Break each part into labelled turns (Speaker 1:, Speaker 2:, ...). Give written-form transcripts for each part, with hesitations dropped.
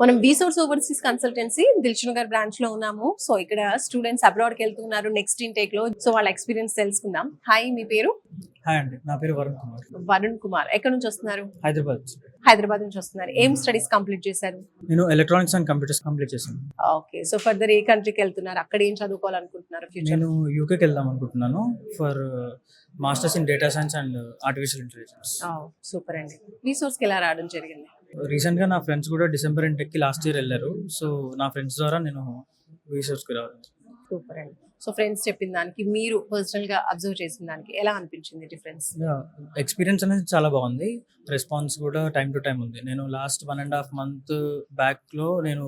Speaker 1: మనం వీసోర్స్ overseas consultancy Dilsukhnagar branch లో ఉన్నాము. సో ఇక్కడ స్టూడెంట్స్ అబ్రాడ్ కి వెళ్తున్నారు నెక్స్ట్ ఇంటేక్ లో. సో వాళ్ళ ఎక్స్పీరియన్స్ తెలుసుకుందాం. హాయ్, మీ పేరు?
Speaker 2: హాయ్ అండి, నా పేరు వరుణ్ కుమార్.
Speaker 1: వరుణ్ కుమార్. ఎక్కడ నుంచి వస్తున్నారు?
Speaker 2: హైదరాబాద్.
Speaker 1: హైదరాబాద్ నుంచి వస్తున్నారు. ఏం స్టడీస్ కంప్లీట్ చేశారు?
Speaker 2: నేను ఎలక్ట్రానిక్స్ అండ్ కంప్యూటర్స్ కంప్లీట్ చేశాను.
Speaker 1: ఓకే, సో ఫర్దర్ ఏ కంట్రీకి వెళ్తున్నారు? అక్కడ ఏం చదువుకోవాలనుకుంటున్నారు ఫ్యూచర్?
Speaker 2: నేను యూకేకి వెళ్దాం అనుకుంటున్నాను for masters in data science and artificial intelligence.
Speaker 1: Super అండి. వీసోర్స్ కి ఎలా రావడం జరిగింది?
Speaker 2: రీసెంట్ గా నా ఫ్రెండ్స్ కూడా డిసెంబర్ ఇంటెక్ కి లాస్ట్ ఇయర్ వెళ్ళారు. సో నా ఫ్రెండ్స్ ద్వారా నేను రీసెర్చ్ కి రావడం.
Speaker 1: సూపర్ అండి. సో ఫ్రెండ్స్ చెప్పిన దానికి మీరు పర్సనల్ గా అబ్జర్వ్ చేసిన దానికి ఎలా అనిపించింది డిఫరెన్స్?
Speaker 2: ఎక్స్పీరియన్స్ అనేది చాలా బాగుంది. రెస్పాన్స్ కూడా టైం టు టైం ఉంది. నేను లాస్ట్ 1.5 month బ్యాక్ లో నేను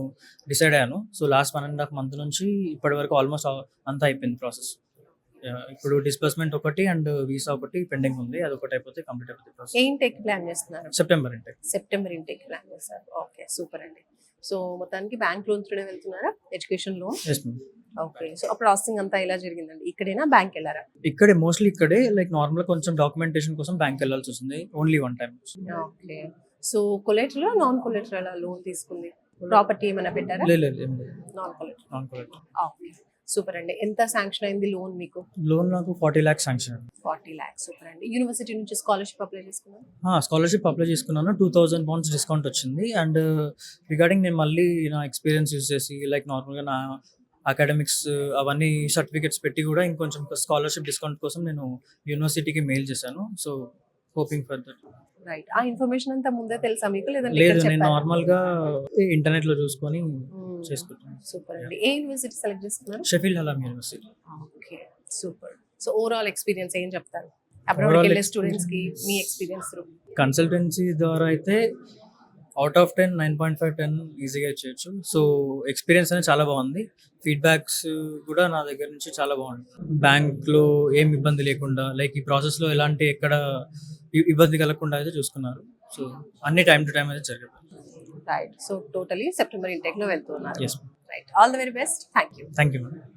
Speaker 2: డిసైడ్ అయ్యాను. సో లాస్ట్ 1.5 month నుంచి ఇప్పటి వరకు ఆల్మోస్ట్ అంతా అయిపోయింది ప్రాసెస్. ఇప్పుడు డిస్బర్స్మెంట్ ఒకటి అండ్ వీసా ఒకటి పెండింగ్ ఉంది. అది ఒకటి అయిపోతే కంప్లీట్ అయిపోతుంది ప్రాసెస్.
Speaker 1: ఏ ఇంటేక్ ప్లాన్ చేస్తున్నారు?
Speaker 2: September intake.
Speaker 1: September intake plan చేస్తారు. ఓకే, సూపర్ అండి. సో మొత్తానికి బ్యాంక్ లోన్ త్రూనే వెళ్తున్నారా? Education loan.
Speaker 2: Yes ma'am.
Speaker 1: Okay, so ఆ ప్రాసెసింగ్ అంతా ఎలా జరిగిందండి? ఇక్కడేనా బ్యాంక్ వెళ్ళారా?
Speaker 2: ఇక్కడే మోస్ట్లీ ఇక్కడే లైక్ నార్మల్ కొంచెం డాక్యుమెంటేషన్ కోసం బ్యాంక్ వెళ్ళాల్సి వస్తుంది. Only one time.
Speaker 1: Okay, so collateral non collateral loan తీసుకుంది? ప్రాపర్టీ ఏమైనా పెట్టారా?
Speaker 2: లేదు.
Speaker 1: Non collateral.
Speaker 2: Non correct.
Speaker 1: Okay, super అండి. ఎంత శాంక్షన్ అయింది లోన్ మీకు?
Speaker 2: లోన్ నాకు 40 lakhs శాంక్షన్ అండి.
Speaker 1: 40 lakhs. సూపర్ అండి. యూనివర్సిటీ నుంచి స్కాలర్షిప్ అప్లై చేసుకున్నారు?
Speaker 2: స్కాలర్షిప్ అప్లై చేసుకున్నాను. 2000 pounds డిస్కౌంట్ వచ్చింది. అండ్ రిగార్డింగ్ నేను మళ్ళీ నా ఎక్స్పీరియన్స్ యూజ్ చేసి లైక్ నార్మల్గా నా అకాడమిక్స్ అవన్నీ సర్టిఫికెట్స్ పెట్టి కూడా ఇంకొంచెం స్కాలర్షిప్ డిస్కౌంట్ కోసం నేను యూనివర్సిటీకి మెయిల్ చేశాను. So hoping for that.
Speaker 1: Right. ఆ ఇన్ఫర్మేషన్ అంతా ముందే తెలుసా మీకు? లేదంటే
Speaker 2: లేదు,
Speaker 1: ఇక్కడ
Speaker 2: నేను
Speaker 1: చెప్పారా?
Speaker 2: నార్మల్గా ఇంటర్నెట్ లో చూసుకొని చేసుకుంటాను.
Speaker 1: సూపర్ అండి. ఏ యూనివర్సిటీ సెలెక్ట్ చేసుకున్నారు?
Speaker 2: Sheffield Hallam University.
Speaker 1: Okay, super. So overall experience ఏం చెప్తారు అబ్రాడ్
Speaker 2: Overall
Speaker 1: వెళ్ళే స్టూడెంట్స్ కి మీ ఎక్స్పీరియన్స్ త్రూ?
Speaker 2: కన్సల్టెన్సీ ద్వారా అయితే అవుట్ ఆఫ్ 10 9.5 10 ఈజీగా చేయొచ్చు. సో ఎక్స్పీరియన్స్ అనేది చాలా బాగుంది. ఫీడ్బ్యాక్స్ కూడా నా దగ్గర నుంచి చాలా బాగుంది. బ్యాంక్లో ఏం ఇబ్బంది లేకుండా లైక్ ఈ ప్రాసెస్లో ఎలాంటి ఎక్కడ ఇబ్బంది కలగకుండా అయితే చూసుకున్నారు. సో అన్ని టైం టు టైం అయితే జరిగాయి.
Speaker 1: Right. So totally September intake లో వెళ్తున్నారు.
Speaker 2: Yes.
Speaker 1: Right. All the very best. Thank you.
Speaker 2: Thank you madam.